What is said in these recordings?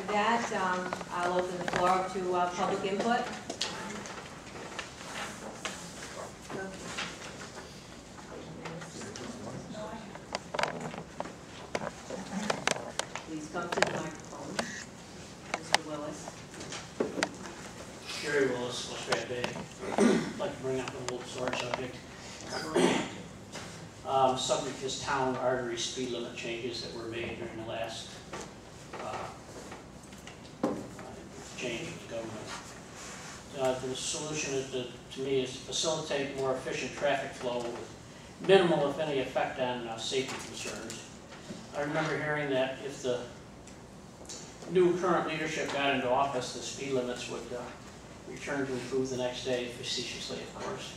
With that, I'll open the floor to public input. Please come to the microphone. Mr. Willis. Jerry Willis, West Grand Bay. I'd like to bring up a little sore subject. Subject is town artery speed limit changes that were made during the last change of the government. The solution is to me is to facilitate more efficient traffic flow with minimal, if any, effect on safety concerns. I remember hearing that if the new current leadership got into office, the speed limits would return to improve the next day, facetiously, of course.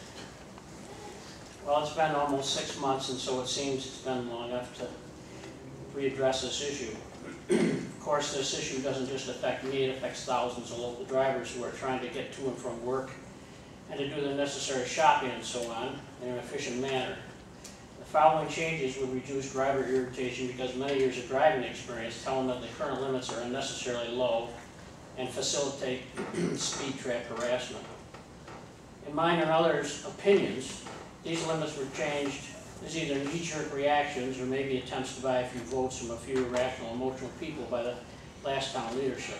Well, it's been almost 6 months, and so it seems it's been long enough to readdress this issue. Of course, this issue doesn't just affect me, it affects thousands of local drivers who are trying to get to and from work and to do the necessary shopping and so on in an efficient manner. The following changes would reduce driver irritation because many years of driving experience tell them that the current limits are unnecessarily low and facilitate speed trap harassment. In mine and others' opinions, these limits were changed as either knee-jerk reactions or maybe attempts to buy a few votes from a few irrational, emotional people by the last town leadership.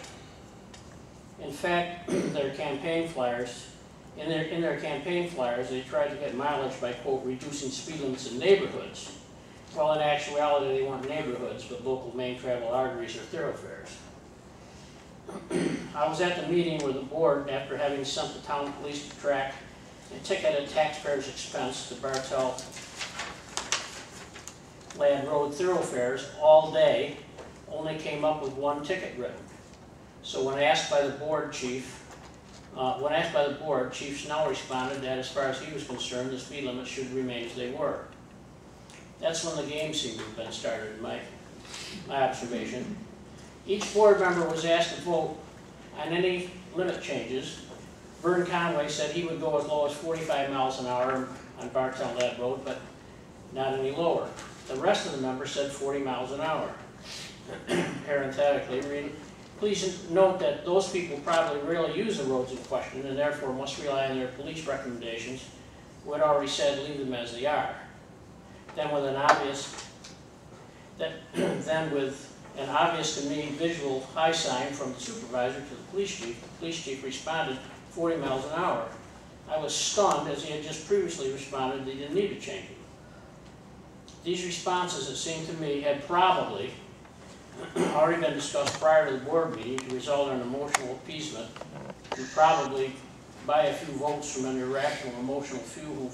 In fact, their campaign flyers, in their campaign flyers, they tried to get mileage by, quote, reducing speed limits in neighborhoods. Well, in actuality, they weren't neighborhoods, but local main travel arteries or thoroughfares. I was at the meeting where the board, after having sent the town police to track and ticket at taxpayers' expense to Bartell Land Road thoroughfares all day, only came up with one ticket written. So when asked by the board, Chief Snell responded that as far as he was concerned, the speed limits should remain as they were. That's when the game seemed to have been started, in my observation. Each board member was asked to vote on any limit changes. Vern Conway said he would go as low as 45 miles an hour on Bartell Land Road, but not any lower. The rest of the members said 40 miles an hour. Parenthetically, please note that those people probably rarely use the roads in question and therefore must rely on their police recommendations, who had already said leave them as they are. Then with an obvious to me visual high sign from the supervisor to the police chief responded 40 miles an hour. I was stunned as he had just previously responded that he didn't need to change it. These responses, it seemed to me, had probably already been discussed prior to the board meeting to result in emotional appeasement and probably buy a few votes from an irrational, emotional few who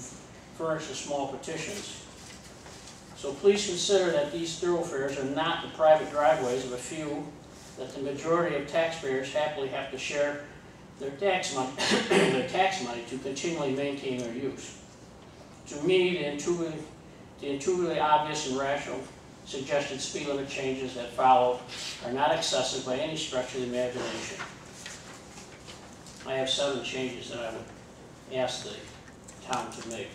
furnished the small petitions. So please consider that these thoroughfares are not the private driveways of a few that the majority of taxpayers happily have to share their tax money to continually maintain their use. To me, the intuitively obvious and rational suggested speed limit changes that follow are not excessive by any stretch of the imagination. I have 7 changes that I would ask the town to make.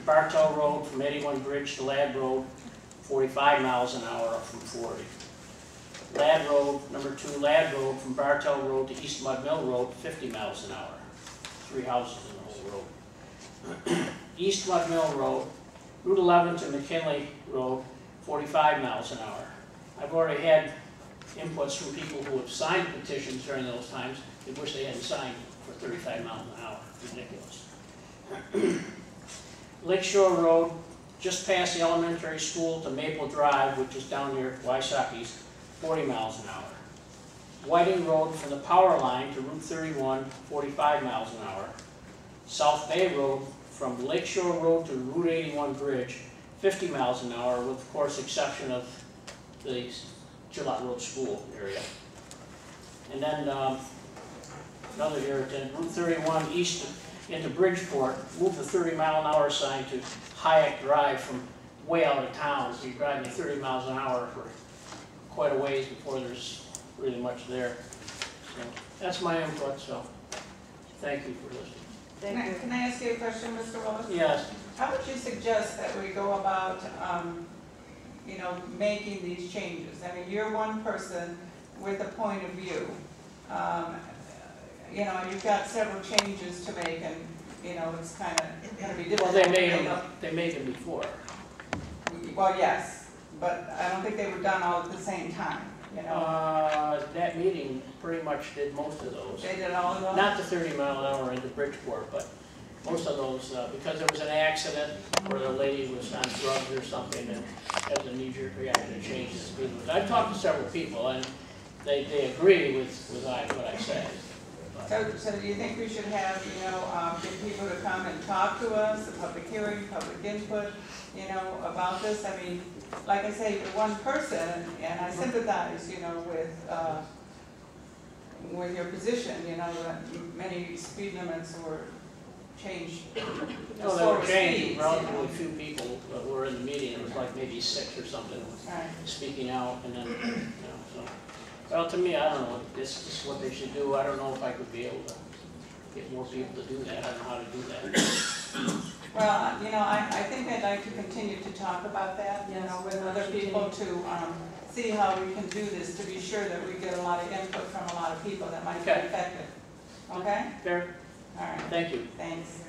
Bartell Road from 81 Bridge to Ladd Road, 45 miles an hour up from 40. Ladd Road, number 2, Ladd Road from Bartell Road to East Mud Mill Road, 50 miles an hour. 3 houses in the whole road. East Mud Mill Road, Route 11 to McKinley Road, 45 miles an hour. I've already had inputs from people who have signed petitions during those times. They wish they hadn't signed for 35 miles an hour. Ridiculous. Lakeshore Road, just past the elementary school to Maple Drive, which is down near Wysocki's, 40 miles an hour. Whiting Road from the power line to Route 31, 45 miles an hour. South Bay Road from Lakeshore Road to Route 81 Bridge, 50 miles an hour, with, of course, exception of the Gillette Road School area. And then another irritant, Route 31 east into Bridgeport, move the 30-mile-an-hour sign to Hayek Drive from way out of town. So you're driving 30 miles an hour for quite a ways before there's really much there. So that's my input, so thank you for listening. Can I ask you a question, Mr. Willis? Yes. How would you suggest that we go about, making these changes? I mean, you're one person with a point of view. You know, you've got several changes to make, and, you know, it's kind of going to be difficult. Well, to make up. they made them before. Well, yes, but I don't think they were done all at the same time, you know. That meeting pretty much did most of those. They did all of those? Not the 30-mile-an-hour into Bridgeport, but most of those, because there was an accident where the lady was on drugs or something, and as a knee-jerk reaction to change the speed limit. I've talked to several people, and they agree with what I said. So do you think we should have, you know, get people to come and talk to us, a public hearing, public input, you know, about this? I mean, like I say, you're one person, and I sympathize, you know, with your position, you know, that many speed limits were changed. No, they were changed. Relatively few people were in the meeting. It was like maybe 6 or something speaking out, and then, you know, so. Well, to me, I don't know. This is what they should do. I don't know if I could be able to get more people to do that. I don't know how to do that. Well, you know, I think I'd like to continue to talk about that, you know, with other people to see how we can do this, to be sure that we get a lot of input from a lot of people that might be affected. Okay? Fair. All right. Thank you. Thanks.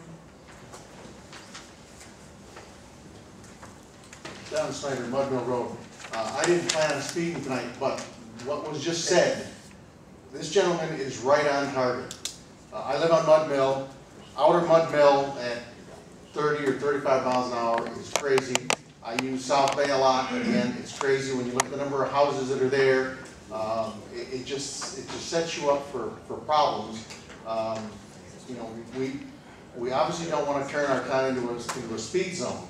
Down Snyder, Mud Mill Road. I didn't plan on speaking tonight, but what was just said, this gentleman is right on target. I live on Mud Mill. Outer Mud Mill at 30 or 35 miles an hour is crazy. I use South Bay a lot. Again, it's crazy when you look at the number of houses that are there. It just sets you up for problems. You know, we obviously don't want to turn our town into a speed zone,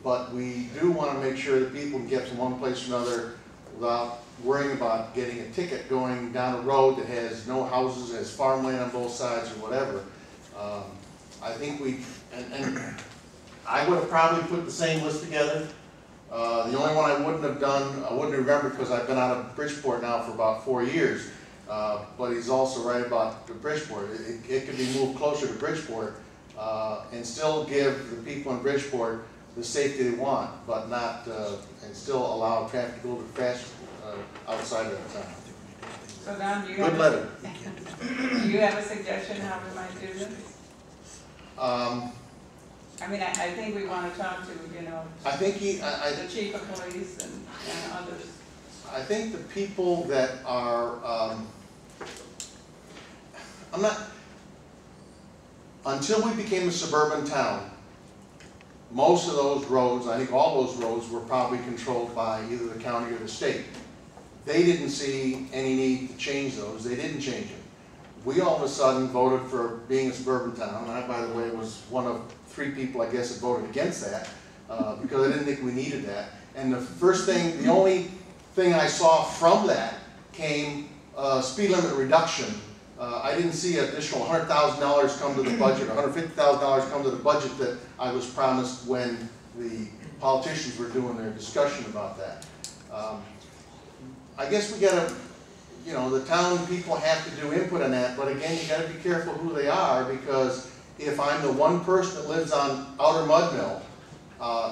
but we do want to make sure that people can get from one place to another without worrying about getting a ticket going down a road that has no houses, has farmland on both sides or whatever. I think and I would have probably put the same list together. The only one I wouldn't have done, I wouldn't remember because I've been out of Bridgeport now for about 4 years. But he's also right about the Bridgeport. It could be moved closer to Bridgeport and still give the people in Bridgeport the safety they want, but not, and still allow traffic to go a little faster outside of the town. So Don, do you Good letter. Do you have a suggestion how we might do this? I mean, I think we want to talk to, you know, I think the chief of police and others. I think the people that are, until we became a suburban town, most of those roads, I think all those roads, were probably controlled by either the county or the state. They didn't see any need to change those. They didn't change them. We all of a sudden voted for being a suburban town. I, by the way, was one of 3 people, I guess, that voted against that because I didn't think we needed that. And the only thing I saw from that came speed limit reduction. I didn't see an additional $100,000 come to the budget, $150,000 come to the budget that I was promised when the politicians were doing their discussion about that. I guess we gotta, you know, the town people have to do input on that, but again, you gotta be careful who they are, because if I'm the one person that lives on Outer Mud Mill,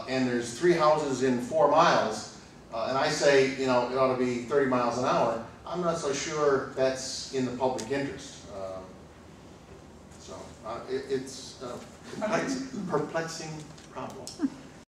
and there's 3 houses in 4 miles, and I say, you know, it ought to be 30 miles an hour, I'm not so sure that's in the public interest. It's a perplexing problem.